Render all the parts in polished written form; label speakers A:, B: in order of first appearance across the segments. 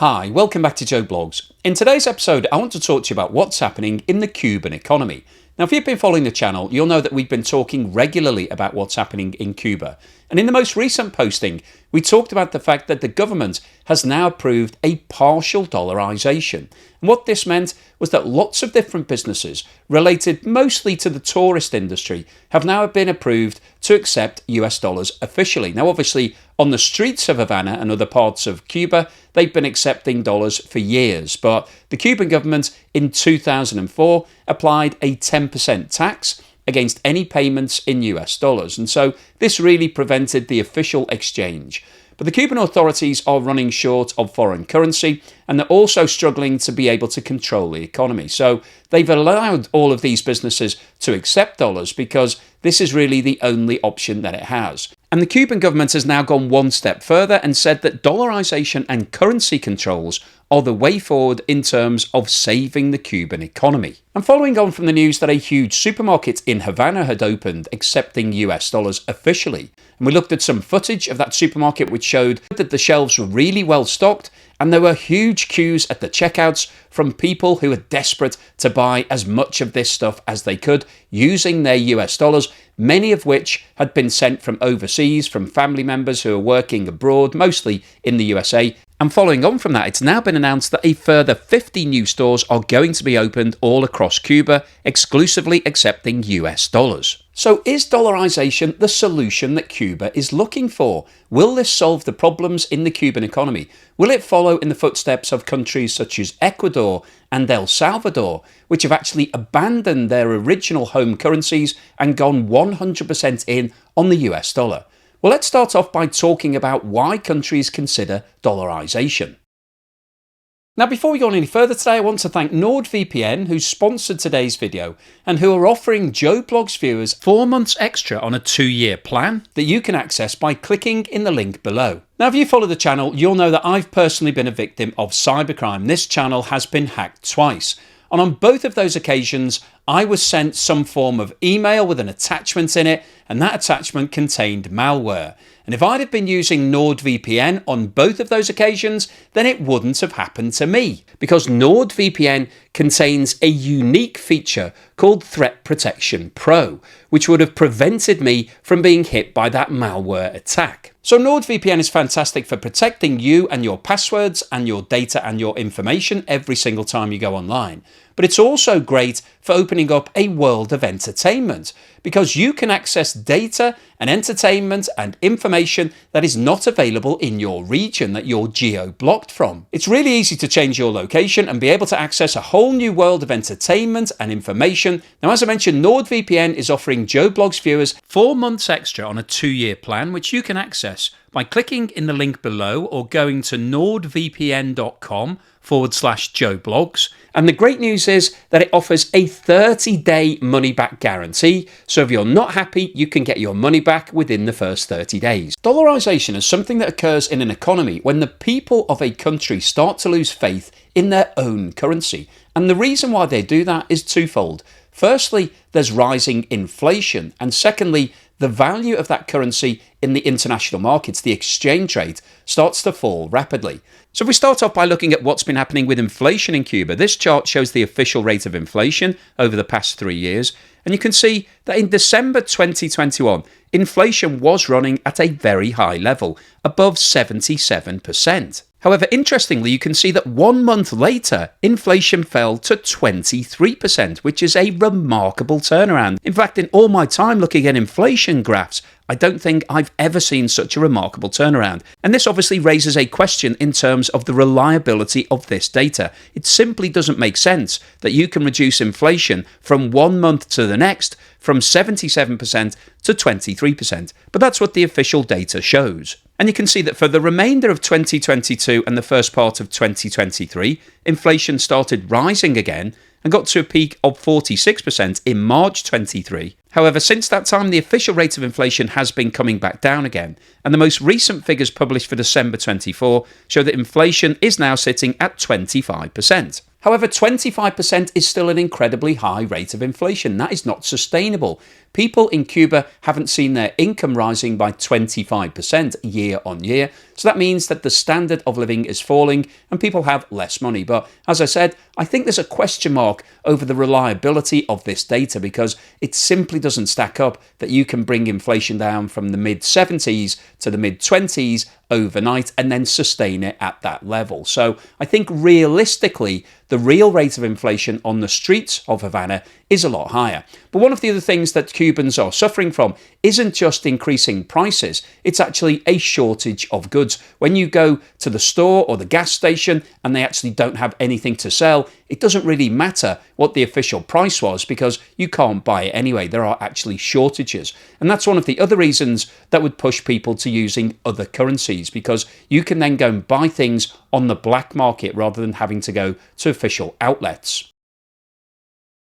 A: Hi, welcome back to Joe Blogs. In today's episode, I want to talk to you about what's happening in the Cuban economy. Now, if you've been following the channel, you'll know that we've been talking regularly about what's happening in Cuba. And in the most recent posting, we talked about the fact that the government has now approved a partial dollarization. And what this meant was that lots of different businesses related mostly to the tourist industry have now been approved to accept US dollars officially. Now, obviously, on the streets of Havana and other parts of Cuba, they've been accepting dollars for years. But the Cuban government in 2004 applied a 10% tax against any payments in US dollars. And so this really prevented the official exchange. But the Cuban authorities are running short of foreign currency, and they're also struggling to be able to control the economy. So they've allowed all of these businesses to accept dollars because this is really the only option that it has. And the Cuban government has now gone one step further and said that dollarization and currency controls are the way forward in terms of saving the Cuban economy. And following on from the news that a huge supermarket in Havana had opened accepting US dollars officially, and we looked at some footage of that supermarket which showed that the shelves were really well stocked and there were huge queues at the checkouts from people who were desperate to buy as much of this stuff as they could using their US dollars, many of which had been sent from overseas from family members who are working abroad, mostly in the USA. And following on from that, it's now been announced that a further 50 new stores are going to be opened all across Cuba, exclusively accepting US dollars. So is dollarization the solution that Cuba is looking for? Will this solve the problems in the Cuban economy? Will it follow in the footsteps of countries such as Ecuador and El Salvador, which have actually abandoned their original home currencies and gone 100% in on the US dollar? Well, let's start off by talking about why countries consider dollarization. Now, before we go on any further today, I want to thank NordVPN, who sponsored today's video and who are offering Joe Blogs viewers 4 months extra on a 2-year plan that you can access by clicking in the link below. Now, if you follow the channel, you'll know that I've personally been a victim of cybercrime. This channel has been hacked twice. And on both of those occasions, I was sent some form of email with an attachment in it, and that attachment contained malware. And if I'd have been using NordVPN on both of those occasions, then it wouldn't have happened to me, because NordVPN contains a unique feature called Threat Protection Pro, which would have prevented me from being hit by that malware attack. So NordVPN is fantastic for protecting you and your passwords and your data and your information every single time you go online. But it's also great for opening up a world of entertainment, because you can access data and entertainment and information that is not available in your region, that you're geo-blocked from. It's really easy to change your location and be able to access a whole new world of entertainment and information. Now, as I mentioned, NordVPN is offering Joe Blogs viewers 4 months extra on a 2-year plan, which you can access by clicking in the link below or going to nordvpn.com/Joe Blogs. And the great news is that it offers a 30-day money-back guarantee. So if you're not happy, you can get your money back within the first 30 days. Dollarization is something that occurs in an economy when the people of a country start to lose faith in their own currency. And the reason why they do that is twofold. Firstly, there's rising inflation. And secondly, the value of that currency in the international markets, the exchange rate, starts to fall rapidly. So if we start off by looking at what's been happening with inflation in Cuba, this chart shows the official rate of inflation over the past 3 years. And you can see that in December 2021, inflation was running at a very high level, above 77%. However, interestingly, you can see that 1 month later, inflation fell to 23%, which is a remarkable turnaround. In fact, in all my time looking at inflation graphs, I don't think I've ever seen such a remarkable turnaround. And this obviously raises a question in terms of the reliability of this data. It simply doesn't make sense that you can reduce inflation from 1 month to the next from 77% to 23%. But that's what the official data shows. And you can see that for the remainder of 2022 and the first part of 2023, inflation started rising again and got to a peak of 46% in March 23. However, since that time, the official rate of inflation has been coming back down again. And the most recent figures published for December 24 show that inflation is now sitting at 25%. However, 25% is still an incredibly high rate of inflation. That is not sustainable. people in Cuba haven't seen their income rising by 25% year on year. So that means that the standard of living is falling and people have less money. But as I said, I think there's a question mark over the reliability of this data because it simply doesn't stack up that you can bring inflation down from the mid-70s to the mid-20s overnight and then sustain it at that level. So I think realistically, the real rate of inflation on the streets of Havana is a lot higher. But one of the other things that Cubans are suffering from isn't just increasing prices, it's actually a shortage of goods. When you go to the store or the gas station and they actually don't have anything to sell, it doesn't really matter what the official price was because you can't buy it anyway. There are actually shortages. And that's one of the other reasons that would push people to using other currencies, because you can then go and buy things on the black market rather than having to go to official outlets.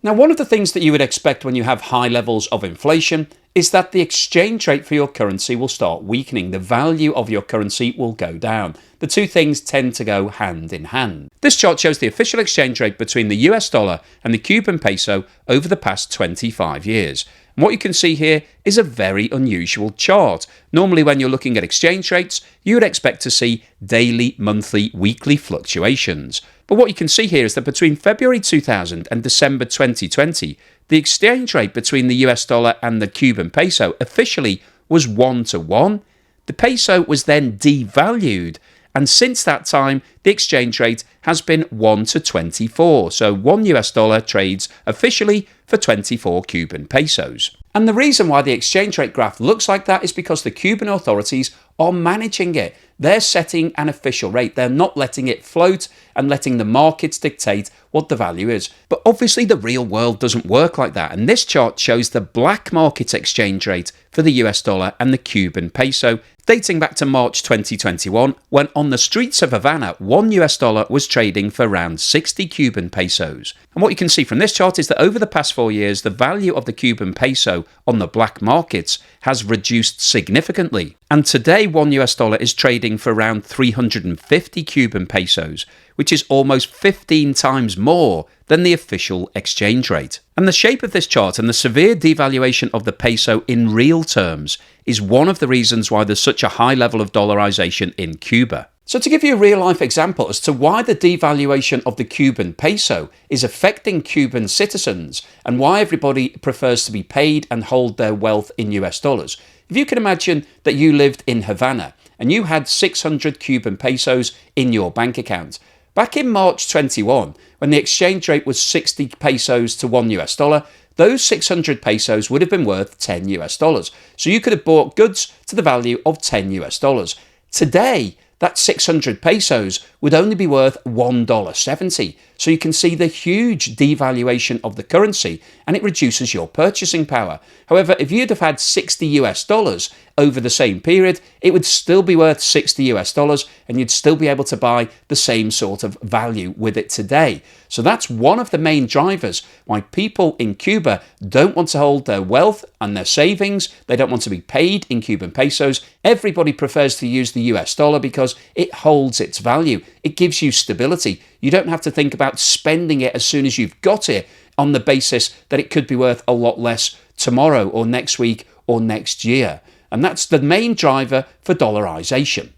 A: Now, one of the things that you would expect when you have high levels of inflation is that the exchange rate for your currency will start weakening. The value of your currency will go down. The two things tend to go hand in hand. This chart shows the official exchange rate between the US dollar and the Cuban peso over the past 25 years. And what you can see here is a very unusual chart. Normally, when you're looking at exchange rates, you would expect to see daily, monthly, weekly fluctuations. But what you can see here is that between February 2000 and December 2020, the exchange rate between the US dollar and the Cuban peso officially was 1-to-1. The peso was then devalued, and since that time, the exchange rate has been 1-to-24. So 1 US dollar trades officially for 24 Cuban pesos. And the reason why the exchange rate graph looks like that is because the Cuban authorities are managing it. They're setting an official rate. They're not letting it float and letting the markets dictate what the value is. But obviously the real world doesn't work like that. And this chart shows the black market exchange rate for the US dollar and the Cuban peso, dating back to March 2021, when on the streets of Havana, 1 US dollar was trading for around 60 Cuban pesos. And what you can see from this chart is that over the past 4 years, the value of the Cuban peso on the black markets has reduced significantly. And today, 1 US dollar is trading for around 350 Cuban pesos, which is almost 15 times more than the official exchange rate. And the shape of this chart and the severe devaluation of the peso in real terms is one of the reasons why there's such a high level of dollarization in Cuba. So to give you a real-life example as to why the devaluation of the Cuban peso is affecting Cuban citizens and why everybody prefers to be paid and hold their wealth in US dollars. If you can imagine that you lived in Havana and you had 600 Cuban pesos in your bank account, back in March 21, when the exchange rate was 60 pesos to 1 US dollar, those 600 pesos would have been worth 10 US dollars. So you could have bought goods to the value of 10 US dollars. Today, that 600 pesos would only be worth $1.70. So you can see the huge devaluation of the currency and it reduces your purchasing power. However, if you'd have had 60 US dollars over the same period, it would still be worth 60 US dollars and you'd still be able to buy the same sort of value with it today. So that's one of the main drivers why people in Cuba don't want to hold their wealth and their savings. They don't want to be paid in Cuban pesos. Everybody prefers to use the US dollar because it holds its value. It gives you stability. You don't have to think about spending it as soon as you've got it on the basis that it could be worth a lot less tomorrow or next week or next year. And that's the main driver for dollarization.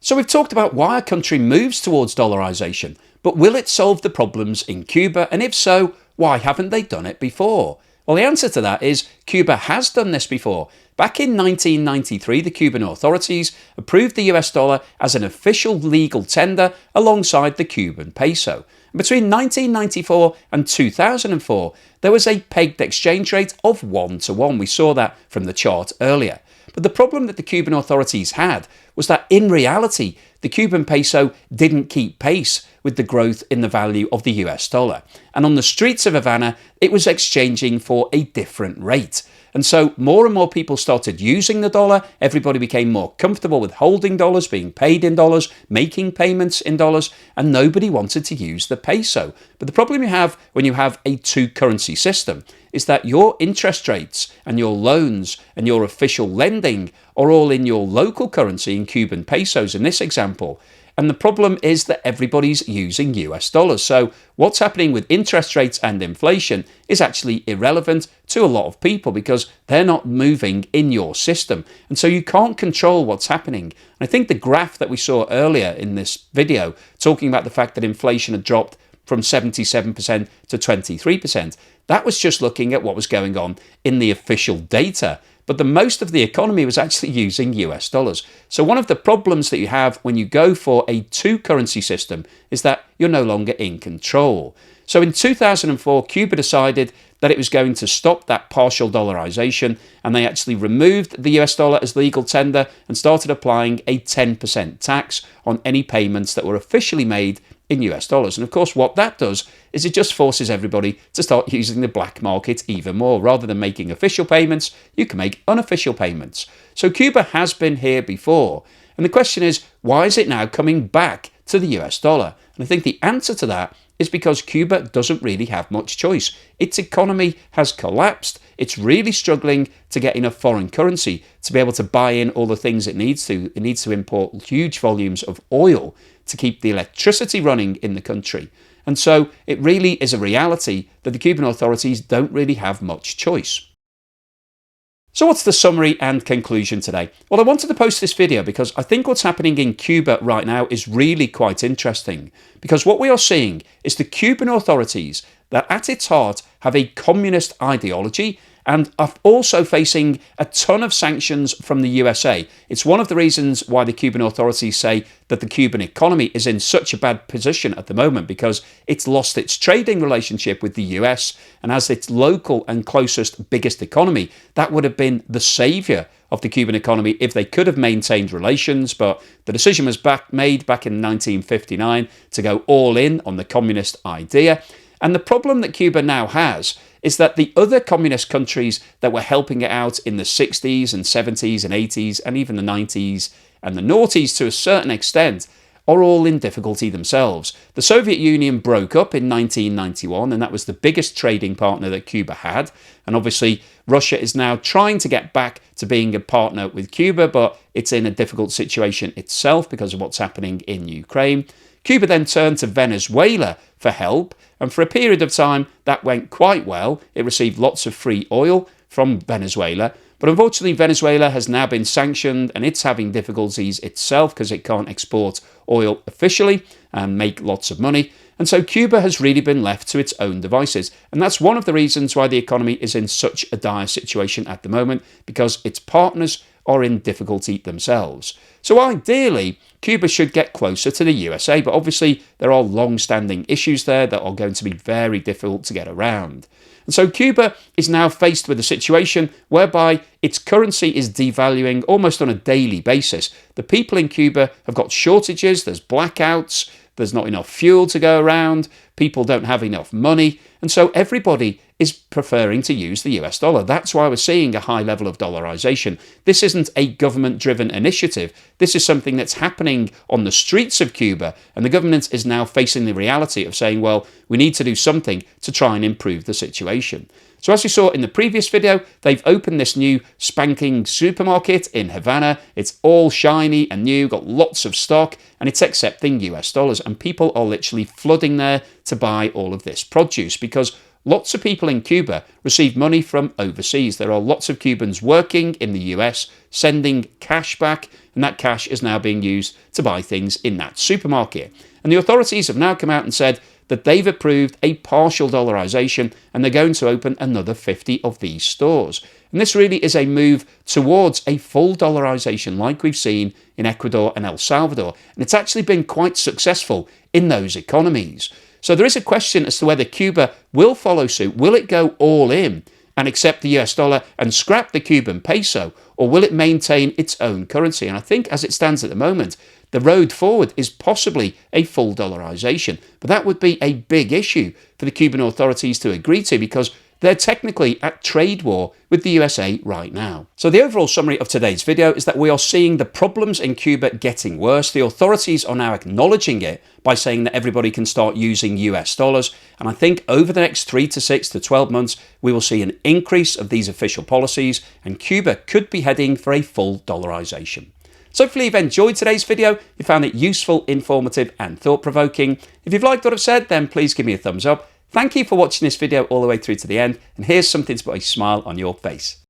A: So we've talked about why a country moves towards dollarization, but will it solve the problems in Cuba? And if so, why haven't they done it before? Well, the answer to that is Cuba has done this before. Back in 1993, the Cuban authorities approved the US dollar as an official legal tender alongside the Cuban peso. Between 1994 and 2004, there was a pegged exchange rate of 1-to-1. We saw that from the chart earlier. But the problem that the Cuban authorities had was that in reality, the Cuban peso didn't keep pace with the growth in the value of the US dollar. And on the streets of Havana, it was exchanging for a different rate. And so more and more people started using the dollar. Everybody became more comfortable with holding dollars, being paid in dollars, making payments in dollars, and nobody wanted to use the peso. But the problem you have when you have a two-currency system is that your interest rates and your loans and your official lending are all in your local currency in Cuban pesos in this example. And the problem is that everybody's using US dollars. So what's happening with interest rates and inflation is actually irrelevant to a lot of people because they're not moving in your system. And so you can't control what's happening. And I think the graph that we saw earlier in this video, talking about the fact that inflation had dropped from 77% to 23%, that was just looking at what was going on in the official data. But the most of the economy was actually using US dollars. So one of the problems that you have when you go for a two-currency system is that you're no longer in control. So in 2004, Cuba decided that it was going to stop that partial dollarization, and they actually removed the US dollar as legal tender and started applying a 10% tax on any payments that were officially made in US dollars. And of course, what that does is it just forces everybody to start using the black market even more. Rather than making official payments, you can make unofficial payments. So Cuba has been here before. And the question is, why is it now coming back to the US dollar? And I think the answer to that is because Cuba doesn't really have much choice. Its economy has collapsed. It's really struggling to get enough foreign currency to be able to buy in all the things it needs to. It needs to import huge volumes of oil to keep the electricity running in the country. And so it really is a reality that the Cuban authorities don't really have much choice. So what's the summary and conclusion today? Well, I wanted to post this video because I think what's happening in Cuba right now is really quite interesting. Because what we are seeing is the Cuban authorities that at its heart have a communist ideology and are also facing a ton of sanctions from the USA. It's one of the reasons why the Cuban authorities say that the Cuban economy is in such a bad position at the moment, because it's lost its trading relationship with the US, and as its local and closest biggest economy, that would have been the saviour of the Cuban economy if they could have maintained relations. But the decision was made back in 1959 to go all in on the communist idea. And the problem that Cuba now has is that the other communist countries that were helping it out in the 60s and 70s and 80s and even the 90s and the noughties to a certain extent are all in difficulty themselves. The Soviet Union broke up in 1991, and that was the biggest trading partner that Cuba had. And obviously, Russia is now trying to get back to being a partner with Cuba, but it's in a difficult situation itself because of what's happening in Ukraine. Cuba then turned to Venezuela for help, and for a period of time that went quite well. It received lots of free oil from Venezuela, but unfortunately Venezuela has now been sanctioned and it's having difficulties itself because it can't export oil officially and make lots of money. And so Cuba has really been left to its own devices. And that's one of the reasons why the economy is in such a dire situation at the moment, because its partners are in difficulty themselves. So ideally, Cuba should get closer to the USA, but obviously there are long-standing issues there that are going to be very difficult to get around. And so Cuba is now faced with a situation whereby its currency is devaluing almost on a daily basis. The people in Cuba have got shortages, there's blackouts, there's not enough fuel to go around, people don't have enough money, and so everybody is preferring to use the US dollar. That's why we're seeing a high level of dollarization. This isn't a government-driven initiative. This is something that's happening on the streets of Cuba, and the government is now facing the reality of saying, well, we need to do something to try and improve the situation. So as we saw in the previous video, they've opened this new spanking supermarket in Havana. It's all shiny and new, got lots of stock, and it's accepting US dollars. And people are literally flooding there to buy all of this produce because lots of people in Cuba receive money from overseas. There are lots of Cubans working in the US, sending cash back, and that cash is now being used to buy things in that supermarket. And the authorities have now come out and said that they've approved a partial dollarization and they're going to open another 50 of these stores. And this really is a move towards a full dollarization like we've seen in Ecuador and El Salvador. And it's actually been quite successful in those economies. So there is a question as to whether Cuba will follow suit. Will it go all in and accept the US dollar and scrap the Cuban peso, or will it maintain its own currency? And I think as it stands at the moment, the road forward is possibly a full dollarization. But that would be a big issue for the Cuban authorities to agree to, because they're technically at trade war with the USA right now. So the overall summary of today's video is that we are seeing the problems in Cuba getting worse. The authorities are now acknowledging it by saying that everybody can start using US dollars. And I think over the next 3 to 6 to 12 months, we will see an increase of these official policies, and Cuba could be heading for a full dollarization. So hopefully you've enjoyed today's video, you found it useful, informative and thought-provoking. If you've liked what I've said, then please give me a thumbs up. Thank you for watching this video all the way through to the end, and here's something to put a smile on your face.